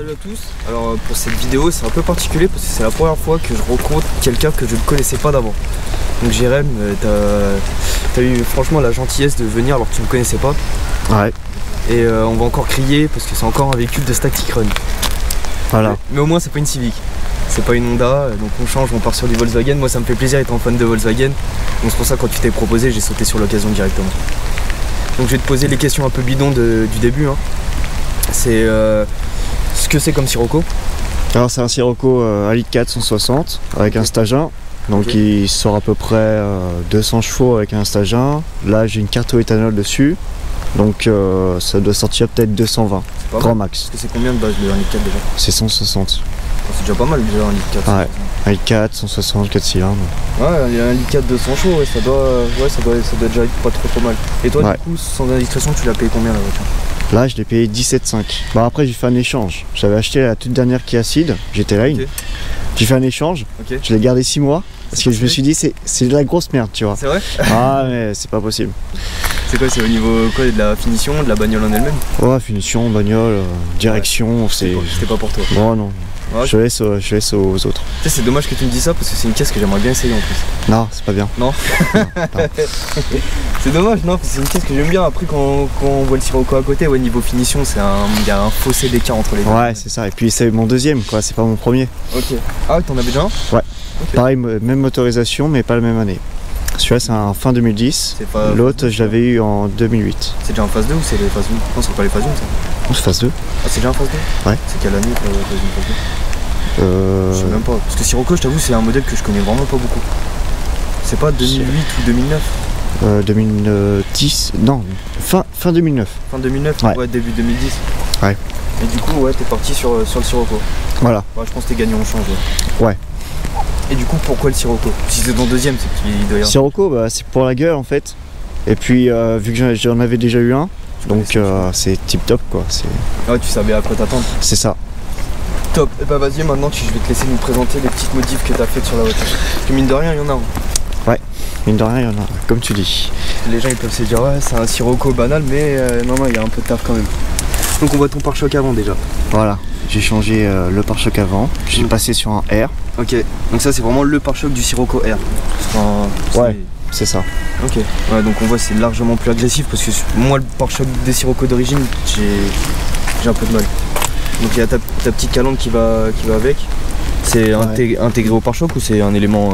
Salut à tous. Alors pour cette vidéo c'est un peu particulier parce que c'est la première fois que je rencontre quelqu'un que je ne connaissais pas d'avant. Donc Jérém, t'as eu franchement la gentillesse de venir alors que tu ne me connaissais pas. Ouais. Et on va encore crier parce que c'est encore un véhicule de Static Run. Voilà. Mais au moins c'est pas une Civic. C'est pas une Honda, donc on change, on part sur du Volkswagen. Moi ça me fait plaisir étant fan de Volkswagen. Donc c'est pour ça que quand tu t'es proposé, j'ai sauté sur l'occasion directement. Donc je vais te poser les questions un peu bidons du début. Hein. C'est ce que c'est comme Sirocco. Alors c'est un Sirocco à litre 4 160 avec un stage 1. Donc il sort à peu près 200 chevaux avec un stage 1. Là j'ai une carte au éthanol dessus. Donc ça doit sortir peut-être 220. Grand max. Parce que c'est combien de base le 1 litre 4 déjà? C'est 160. C'est déjà pas mal déjà un litre 4. Ouais. 1 litre 4, 160, 4 cylindres. Ouais, il y a un litre 4 200 chevaux, ouais, ça doit déjà être pas trop mal. Et toi du coup, sans indiscrétion, tu l'as payé combien la voiture? Là je l'ai payé 17,5. Bon après j'ai fait un échange. J'avais acheté la toute dernière Kia Ceed, j'étais là. J'ai fait un échange, je l'ai gardé 6 mois. Parce que je me suis dit c'est de la grosse merde, tu vois. C'est vrai? Ah mais c'est pas possible. C'est quoi? C'est au niveau quoi, de la finition, de la bagnole en elle-même? Ouais, finition, bagnole, direction, ouais, c'était pas pour toi. Bon non. Ouais, je laisse aux autres. Tu sais, c'est dommage que tu me dis ça parce que c'est une caisse que j'aimerais bien essayer en plus. Non, c'est pas bien. Non, c'est dommage, non, parce que c'est une caisse que j'aime bien. Après, quand on voit le Sirocco à côté, ouais, niveau finition, il y a un fossé d'écart entre les deux. Ouais, c'est ça. Et puis c'est mon deuxième, quoi, c'est pas mon premier. Ok. Ah, t'en avais déjà un? Ouais. Okay. Pareil, même motorisation, mais pas la même année. Celui-là, c'est un fin 2010. L'autre, je l'avais eu en 2008. C'est déjà en phase 2 ou c'est les phases 1? Non, c'est pas les phases 1 ça. Non, c'est phase 2. Ah, c'est déjà en phase 2? Ouais. C'est quelle année phase 1, phase 2? Je sais même pas. Parce que Sirocco, je t'avoue, c'est un modèle que je connais vraiment pas beaucoup. C'est pas 2008 ou 2009? 2010. Non, fin 2009. Fin 2009? Ouais, début 2010. Ouais. Et du coup, ouais, t'es parti sur le Sirocco. Voilà. Ouais, je pense que t'es gagnant en change. Ouais. Et du coup, pourquoi le Sirocco? Si c'est ton deuxième, c'est qu'il doit y avoir. Sirocco, bah, c'est pour la gueule en fait. Et puis, vu que j'en avais déjà eu un, donc c'est tip top quoi. Ouais, tu savais à quoi t'attendre. C'est ça. Top. Et bah vas-y, maintenant je vais te laisser nous présenter les petites modifs que t'as faites sur la voiture. Parce que mine de rien, il y en a. Ouais, mine de rien, il y en a, comme tu dis. Les gens ils peuvent se dire, ouais, c'est un Sirocco banal, mais non, il y a un peu de taf quand même. Donc on voit ton pare-choc avant déjà. Voilà, j'ai changé le pare-choc avant, j'ai passé sur un R. Ok, donc ça c'est vraiment le pare-choc du Sirocco R. Ouais, c'est ça. Ok, ouais, donc on voit c'est largement plus agressif parce que moi le pare-choc des Sirocco d'origine, j'ai un peu de mal. Donc il y a ta petite calandre qui va avec. C'est intégré au pare-choc ou c'est un élément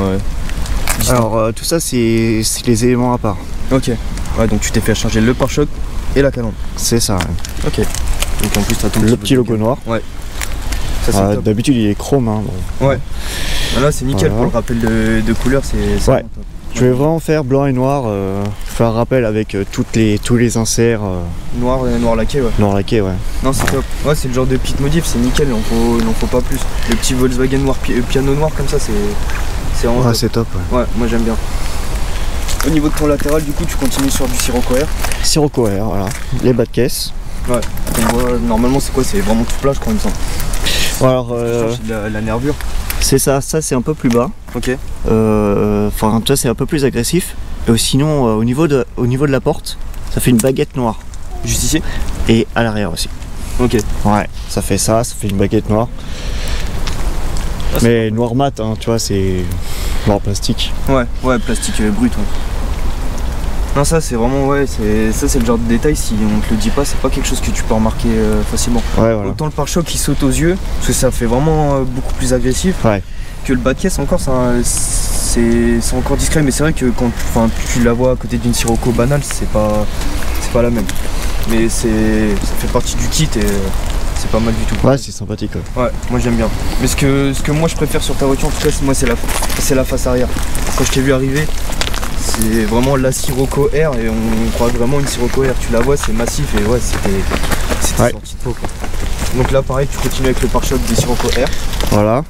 Alors tout ça c'est les éléments à part. Ok, ouais, donc tu t'es fait changer le pare-choc et la calandre. C'est ça. Ouais. Ok. Donc en plus t'as ton petit logo noir. Ouais. D'habitude il est chrome. Hein, bon. Ouais. Là c'est nickel pour le rappel de couleur, c'est ouais. Je vais vraiment faire blanc et noir, faire un rappel avec tous les inserts. Noir laqué, ouais. Noir laqué, ouais. Non, c'est top. Ouais, c'est le genre de petite modif, c'est nickel, il en faut pas plus. Le petit Volkswagen noir, piano noir comme ça, c'est vraiment top. C'est top, ouais. Ouais, moi j'aime bien. Au niveau de ton latéral, du coup, tu continues sur du Sirocco R. Sirocco R, voilà. Les bas de caisse. Ouais. On voit, normalement, c'est quoi? C'est vraiment tout plat, je crois, il me semble. Alors, la nervure. C'est ça c'est un peu plus bas. Ok. Enfin, ça c'est un peu plus agressif. Et sinon, au niveau de la porte, ça fait une baguette noire. Juste ici? Et à l'arrière aussi. Ok. Ouais, ça fait une baguette noire. Ah, mais noir mat, hein, tu vois, c'est noir plastique. Ouais, plastique brut. Ouais. Non, ça c'est vraiment, ouais, c'est le genre de détail, si on te le dit pas, c'est pas quelque chose que tu peux remarquer facilement. Ouais, voilà. Autant le pare-choc qui saute aux yeux, parce que ça fait vraiment beaucoup plus agressif, que le bas de caisse encore, c'est encore discret, mais c'est vrai que quand tu la vois à côté d'une Sirocco banale, c'est pas la même. Mais ça fait partie du kit et c'est pas mal du tout. Ouais, c'est sympathique. Ouais, moi j'aime bien. Mais ce que moi je préfère sur ta voiture, en tout cas, moi c'est la face arrière. Quand je t'ai vu arriver, c'est vraiment la Sirocco R et on croit vraiment une Sirocco R. Tu la vois, c'est massif et ouais, c'était sorti de peau quoi. Donc là pareil, tu continues avec le pare-choc des Sirocco R. Voilà,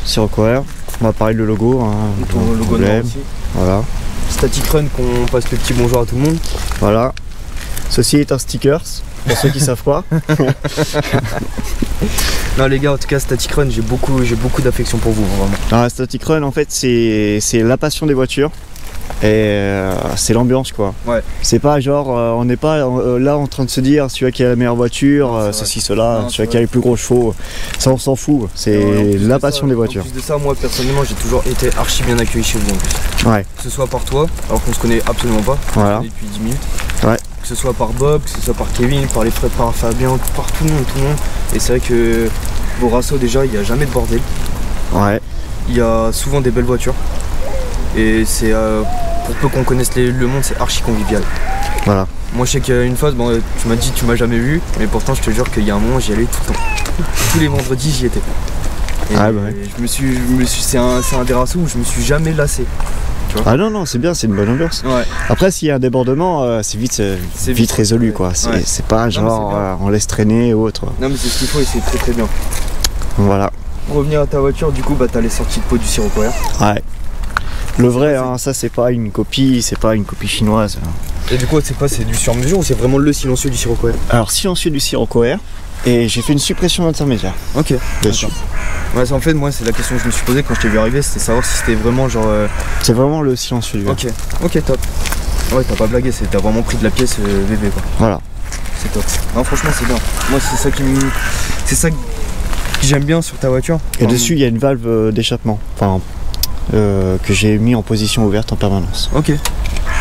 Sirocco R. On va parler le logo. Hein, ton logo noir aussi. Voilà. Static Run, qu'on passe le petit bonjour à tout le monde. Voilà. Ceci est un stickers, pour ceux qui savent pas. Non les gars, en tout cas Static Run, j'ai beaucoup d'affection pour vous vraiment. Alors, Static Run en fait c'est la passion des voitures. et c'est l'ambiance quoi. Ouais. C'est pas genre on n'est pas là en train de se dire celui qui a la meilleure voiture, ceci, cela, celui qui a les plus gros chevaux, ça on s'en fout, c'est la passion des voitures. En plus de ça, moi personnellement j'ai toujours été archi bien accueilli chez vous en plus. Ouais. Que ce soit par toi, alors qu'on se connaît absolument pas, voilà. Depuis 10 minutes. Ouais. Que ce soit par Bob, que ce soit par Kevin, par les frères, par Fabien, par tout le monde. Et c'est vrai que vos rassos déjà, il n'y a jamais de bordel. Ouais. Il y a souvent des belles voitures. Et c'est pour peu qu'on connaisse le monde, c'est archi convivial. Voilà. Moi je sais qu'il y a une phase, bon, tu m'as dit tu m'as jamais vu, mais pourtant je te jure qu'il y a un moment j'y allais tout le temps. Tous les vendredis j'y étais. Et ah bah ouais. c'est un des rassos où je me suis jamais lassé. Ah non, c'est bien, c'est une bonne ambiance. Ouais. Après, s'il y a un débordement, c'est vite résolu, quoi. C'est pas genre on laisse traîner ou autre. Non, mais c'est ce qu'il faut et c'est très très bien. Voilà. Pour revenir à ta voiture, du coup, bah t'as les sorties de pot du Sirocco Air. Ouais. Le vrai, hein, ça c'est pas une copie, chinoise. Et du coup, c'est quoi? C'est du sur-mesure ou c'est vraiment le silencieux du Sirocco Air? Alors, silencieux du Sirocco Air. Et j'ai fait une suppression intermédiaire. Ok. Dessus. Ouais, en fait, moi, c'est la question que je me suis posée quand je t'ai vu arriver, c'était savoir si c'était vraiment genre. C'est vraiment le silencieux du Ok, ok, top. Ouais, t'as pas blagué, t'as vraiment pris de la pièce VV quoi. Voilà. C'est top. Non, franchement, c'est bien. Moi, c'est ça que j'aime bien sur ta voiture. Et dessus, il y a une valve d'échappement. Enfin, que j'ai mis en position ouverte en permanence. Ok.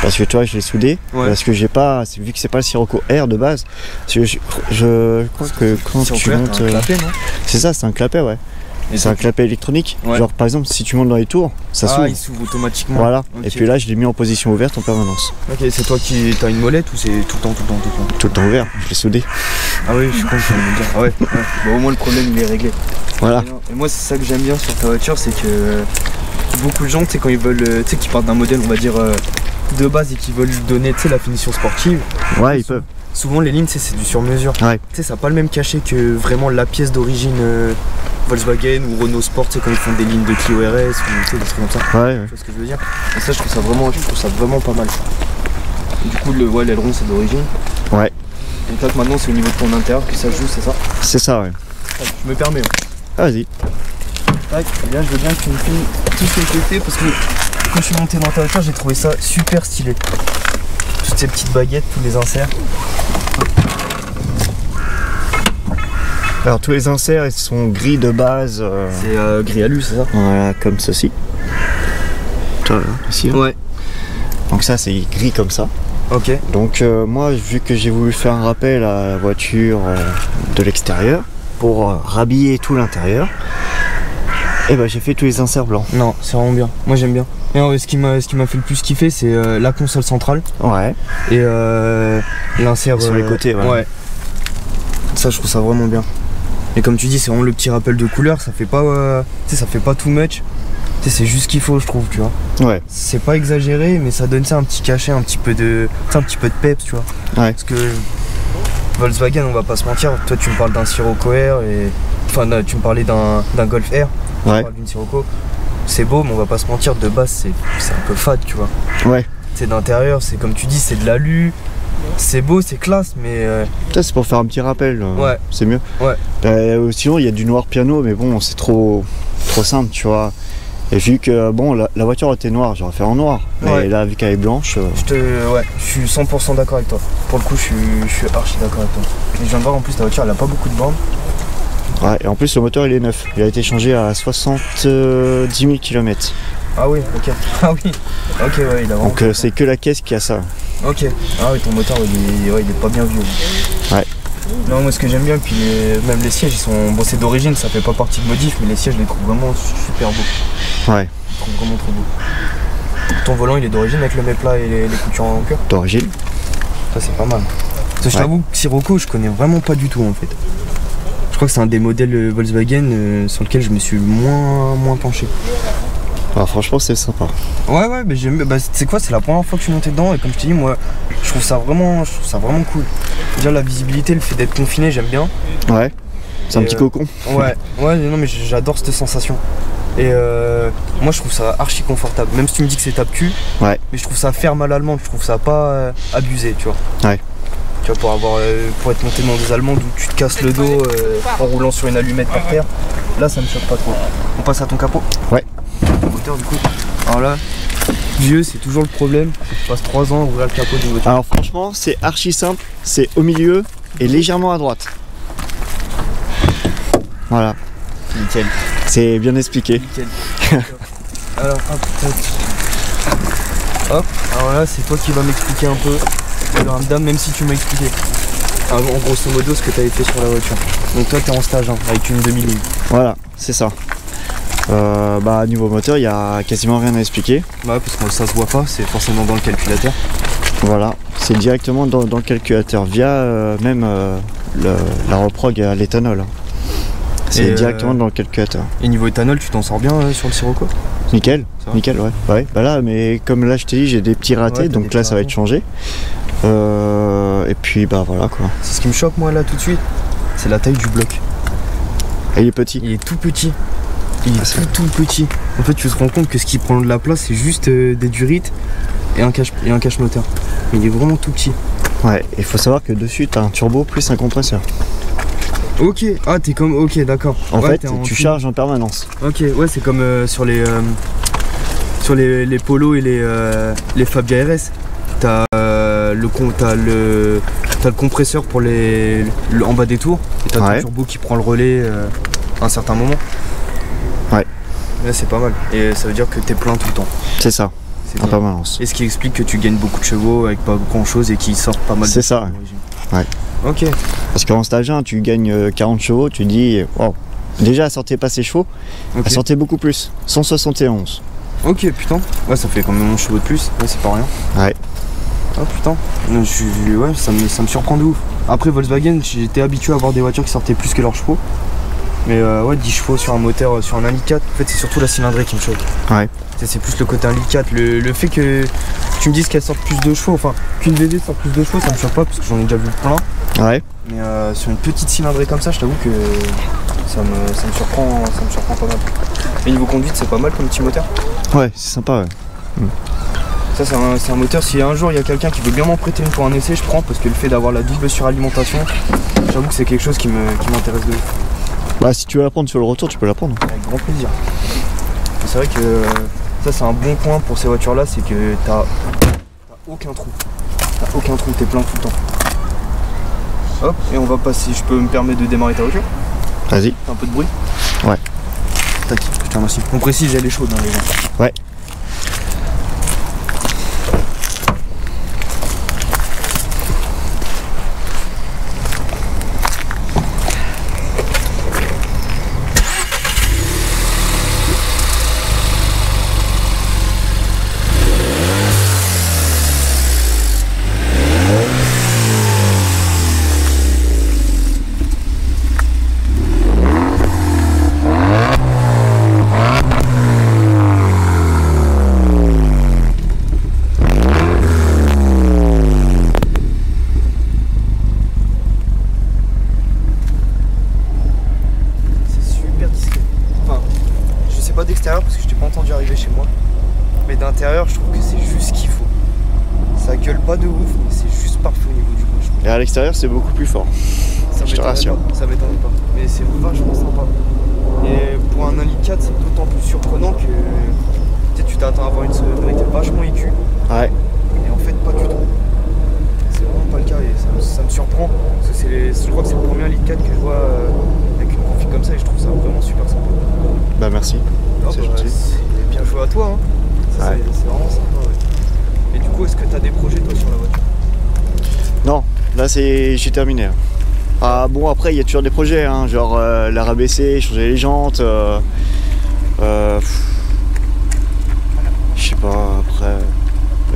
Parce que tu vois, je l'ai soudé, parce que j'ai pas, vu que c'est pas le Sirocco Air de base, parce que je crois que quand tu montes, c'est ça, c'est un clapet, ouais. C'est un clapet électronique. Ouais. Genre par exemple, si tu montes dans les tours, ça s'ouvre. Ah, il s'ouvre automatiquement. Voilà. Okay. Et puis là, je l'ai mis en position ouverte en permanence. Ok, c'est toi qui t'as une molette ou c'est tout le temps Tout le temps ouvert, je l'ai soudé. Ah oui, je suis con, je viens de me dire. Ah ouais. Bon, au moins le problème il est réglé. Voilà. Et moi, c'est ça que j'aime bien sur ta voiture, c'est que beaucoup de gens, tu sais, quand ils veulent, tu sais, qui partent d'un modèle, on va dire de base et qui veulent donner, tu sais, la finition sportive. Ouais, ils peuvent. Souvent les lignes, c'est du sur-mesure. Ouais. Tu sais, ça n'a pas le même cachet que vraiment la pièce d'origine Volkswagen ou Renault Sport, tu sais, quand ils font des lignes de Clio RS ou tu sais, des trucs comme ça. Ouais. Tu vois ce que je veux dire? Et ça, je trouve ça vraiment pas mal. Du coup, l'aileron, c'est d'origine. Ouais. Donc là, maintenant, c'est au niveau de ton intérieur que ça joue, c'est ça? C'est ça, ouais. Je me permets. Ah, vas-y. Tac, et là, je veux bien que tu me filmes tout ce que tu fais parce que quand je suis monté dans ta voiture, j'ai trouvé ça super stylé. Toutes ces petites baguettes, tous les inserts. Alors tous les inserts ils sont gris de base. C'est gris alu, c'est ça? Voilà, comme ceci. Toi là, ici. Ouais. Donc ça c'est gris comme ça. Ok. Donc moi vu que j'ai voulu faire un rappel à la voiture de l'extérieur pour rhabiller tout l'intérieur, et ben j'ai fait tous les inserts blancs. Non, c'est vraiment bien. Moi j'aime bien. Et ce qui m'a fait le plus kiffer, c'est la console centrale. Ouais. Et l'insert sur les côtés. Ouais. Ça, je trouve ça vraiment bien. Et comme tu dis, c'est vraiment le petit rappel de couleur. Ça fait pas, tu sais, ça fait pas too much. Tu sais, c'est juste ce qu'il faut, je trouve, tu vois. Ouais. C'est pas exagéré, mais ça donne ça un petit cachet, un petit peu de peps, tu vois. Ouais. Parce que Volkswagen, on va pas se mentir. Toi, tu me parles d'un Sirocco Air et enfin, tu me parlais d'un Golf Air. Ouais. D'une Sirocco. C'est beau, mais on va pas se mentir, de base c'est un peu fade, tu vois. Ouais. C'est d'intérieur, c'est comme tu dis, c'est de l'alu, c'est beau, c'est classe, mais. C'est pour faire un petit rappel, ouais. C'est mieux. Ouais. Sinon, il y a du noir piano, mais bon, c'est trop simple, tu vois. Et vu que bon, la voiture était noire, j'aurais fait en noir. Mais là, vu qu'elle est blanche. Ouais, je suis 100% d'accord avec toi. Pour le coup, je suis archi d'accord avec toi. Et je viens de voir en plus, ta voiture, elle a pas beaucoup de bornes. Ouais, et en plus le moteur il est neuf, il a été changé à 70 000 km. Ah oui, ok. Ah oui, ok, ouais, il a vraiment. Donc c'est que la caisse qui a ça. Ok, ah oui, ton moteur il est pas bien vieux. Ouais. Non, moi ce que j'aime bien, puis même les sièges ils sont. Bon, c'est d'origine, ça fait pas partie de modif, mais les sièges je les trouve vraiment super beaux. Ouais. Je les trouve vraiment trop beaux. Ton volant il est d'origine avec le méplat et les coutures en cœur? D'origine. Ça c'est pas mal. Parce que je t'avoue que Sirocco je connais vraiment pas du tout en fait. Je crois que c'est un des modèles Volkswagen sur lequel je me suis moins penché. Ah, franchement c'est sympa. Ouais mais j'aime. Bah, c'est quoi, c'est la première fois que je suis monté dedans et comme je t'ai dit, moi je trouve ça vraiment cool. Déjà la visibilité, le fait d'être confiné, j'aime bien. Ouais. C'est un petit cocon. Ouais non mais j'adore cette sensation. Et moi je trouve ça archi confortable. Même si tu me dis que c'est tape-cul, ouais. Mais je trouve ça ferme à l'allemande, je trouve ça pas abusé, tu vois. Ouais. Tu vois, pour être monté dans des allemandes où tu te casses le dos en roulant sur une allumette par terre, là ça me choque pas trop. On passe à ton capot? Ouais. Moteur du coup. Alors là, vieux, c'est toujours le problème. Tu passes 3 ans à ouvrir le capot d'une voiture. Alors franchement, c'est archi simple, c'est au milieu et légèrement à droite. Voilà. Nickel. C'est bien expliqué. Nickel. Alors, hop, alors là, c'est toi qui vas m'expliquer un peu le ramdam, même si tu m'as expliqué. En grosso modo, ce que tu avais fait sur la voiture. Donc toi, tu es en stage, hein, avec une demi-ligne. Voilà, c'est ça. Niveau moteur, il n'y a quasiment rien à expliquer. Ouais, parce que ça se voit pas, c'est forcément dans le calculateur. Voilà, c'est directement dans le calculateur via la reprog à l'éthanol. C'est directement dans le calculateur. Et niveau éthanol, tu t'en sors bien sur le Sirocco? Nickel, nickel, ouais. Bah là, mais comme là je t'ai dit, j'ai des petits ratés, donc là ça va être changé. Et puis bah voilà quoi. C'est ce qui me choque moi là tout de suite, c'est la taille du bloc. Et il est petit. Il est tout petit. Il est tout petit. En fait, tu te rends compte que ce qui prend de la place, c'est juste des durites et un cache moteur. Mais il est vraiment tout petit. Ouais, il faut savoir que dessus, tu as un turbo plus un compresseur. Ok, ah t'es comme, ok d'accord. En fait, tu charges en permanence. Ok, ouais, c'est comme sur les Polo et les Fabia RS. T'as le compresseur pour en bas des tours et t'as le turbo qui prend le relais à un certain moment. Ouais. Là c'est pas mal. Et ça veut dire que t'es plein tout le temps. C'est ça, en permanence. Et ce qui explique que tu gagnes beaucoup de chevaux avec pas grand chose et qui sort pas mal de. C'est ça, ouais. Ok. Parce qu'en stage 1, tu gagnes 40 chevaux, tu dis, wow. Déjà elle sortait pas ses chevaux, elle sortait beaucoup plus, 171. Ok, putain. Ouais, ça fait quand même 11 chevaux de plus, ouais, c'est pas rien. Ouais. Ah putain, ouais, ça me surprend de ouf. Après Volkswagen, j'étais habitué à avoir des voitures qui sortaient plus que leurs chevaux. Mais ouais, 10 chevaux sur un moteur, sur un 1,4 litre, en fait c'est surtout la cylindrée qui me choque. Ouais. C'est plus le côté 1,4 litre. Le fait que tu me dises qu'elle sorte plus de chevaux, enfin qu'une VV sorte plus de chevaux, ça me choque pas parce que j'en ai déjà vu plein. Ouais. Mais sur une petite cylindrée comme ça, je t'avoue que ça me surprend pas mal. Et niveau conduite, c'est pas mal comme petit moteur. Ouais, c'est sympa, ouais. Ça c'est un moteur, si un jour il y a quelqu'un qui veut bien m'en prêter une pour un essai, je prends parce que le fait d'avoir la double suralimentation, j'avoue que c'est quelque chose qui m'intéresse de ouf. Bah si tu veux la prendre sur le retour, tu peux la prendre. Avec grand plaisir. C'est vrai que ça c'est un bon point pour ces voitures là, c'est que t'as aucun trou. T'as aucun trou, t'es plein tout le temps. Hop, et on va passer, je peux me permettre de démarrer ta voiture? Vas-y. Un peu de bruit? Ouais. Tac, je te remercie. On précise, elle est chaude hein, les gens. Ouais. D'extérieur parce que je t'ai pas entendu arriver chez moi, mais d'intérieur je trouve que c'est juste ce qu'il faut. Ça gueule pas de ouf, mais c'est juste parfait au niveau du bruit, je trouve. Et à l'extérieur c'est beaucoup plus fort. Je te rassure. Ça m'étonne pas, mais c'est vachement sympa. Et pour un 1,4 litre, c'est d'autant plus surprenant que tu t'attends à avoir une sonorité vachement aiguë. Ouais. Et en fait pas du tout. C'est vraiment pas le cas et ça me surprend. Parce que je crois que c'est le premier 1,4 litre que je vois avec une config comme ça et je trouve ça vraiment super sympa. Bah merci. C'est gentil. Bien joué à toi, hein. C'est vraiment sympa, ouais. Et du coup, est-ce que tu as des projets toi sur la voiture? Non, là j'ai terminé. Ah bon, après il y a toujours des projets, hein, genre la rabaisser, changer les jantes. Je sais pas, après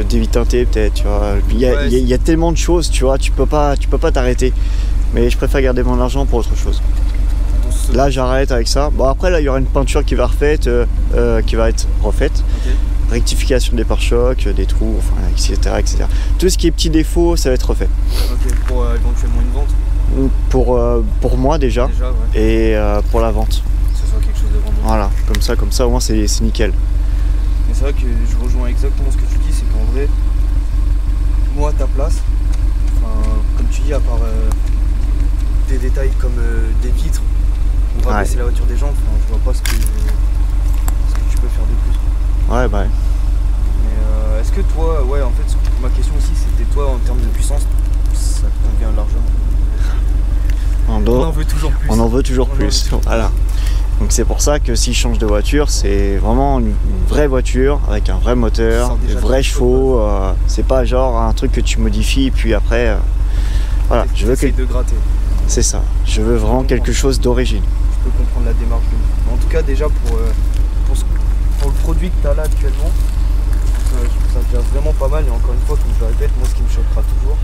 déviteinter peut-être, tu vois. Il y a tellement de choses, tu vois, tu peux pas t'arrêter. Mais je préfère garder mon argent pour autre chose. Là j'arrête avec ça. Bon après là il y aura une peinture qui va être refaite. Okay. Rectification des pare-chocs, des trous, enfin, etc. Tout ce qui est petits défauts, ça va être refait. Ok, pour éventuellement une vente. Pour moi déjà ouais. Et pour la vente. Que ce soit quelque chose de vraiment. Voilà, comme ça au moins c'est nickel. Mais c'est vrai que je rejoins exactement ce que tu dis, c'est qu'en vrai, moi à ta place, comme tu dis, à part des détails comme des vitres, on va baisser la voiture des gens, je vois pas ce que tu peux faire de plus. Ouais bah ouais. Mais Est-ce que toi, ouais, en fait, ma question aussi, c'était toi, en termes de puissance, ça te convient largement? On en veut toujours plus. On en veut toujours plus, voilà. Donc c'est pour ça que si je change de voiture, c'est vraiment une vraie voiture avec un vrai moteur, des vrais chevaux. C'est pas genre un truc que tu modifies et puis après, voilà. Je veux de gratter. C'est ça. Je veux vraiment quelque chose d'origine. Je peux comprendre la démarche. En tout cas, déjà pour le produit que tu as là actuellement, ça devient vraiment pas mal. Et encore une fois, comme je le répète, moi ce qui me choquera toujours,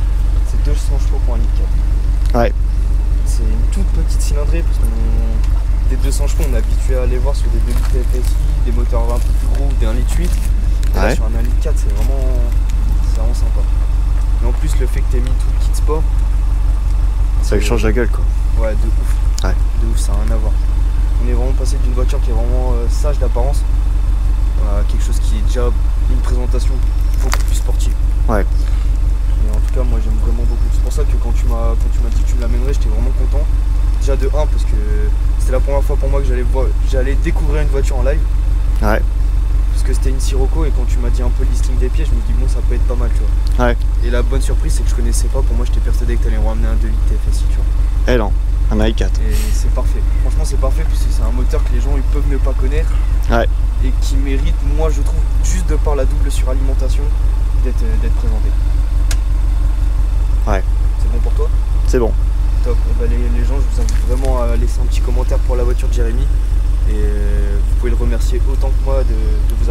c'est 200 chevaux pour un litre 4. Ouais. C'est une toute petite cylindrée parce que des 200 chevaux, on est habitué à les voir sur des 2 litres TFSI, des moteurs un peu plus gros, des 1 litre 8. Et là, sur un 1 litre 4, c'est vraiment sympa. Et en plus, le fait que tu aies mis tout le kit sport, ça lui change la gueule, quoi. Ouais, de ouf. Ouais. De ouf, ça n'a rien à voir. On est vraiment passé d'une voiture qui est vraiment sage d'apparence à quelque chose qui est déjà une présentation beaucoup plus sportive. Ouais. Et en tout cas, moi j'aime vraiment beaucoup. C'est pour ça que quand tu m'as dit que tu me l'amènerais, j'étais vraiment content. Déjà de 1 parce que c'était la première fois pour moi que j'allais découvrir une voiture en live. Ouais. Parce que c'était une Sirocco et quand tu m'as dit un peu le listing des pièces, je me dis bon, ça peut être pas mal, tu vois. Ouais. Et la bonne surprise, c'est que je connaissais pas. Pour moi, j'étais persuadé que tu allais me ramener un 2 litres TFSI, tu vois. Et non, un i4. Et c'est parfait. Franchement, c'est parfait parce que c'est un moteur que les gens ils peuvent ne pas connaître. Ouais. Et qui mérite, moi je trouve, juste de par la double suralimentation, d'être présenté. Ouais. C'est bon pour toi? C'est bon. Top. Et bah, les gens, je vous invite vraiment à laisser un petit commentaire pour la voiture de Jérémy. Et vous pouvez le remercier autant que moi de vous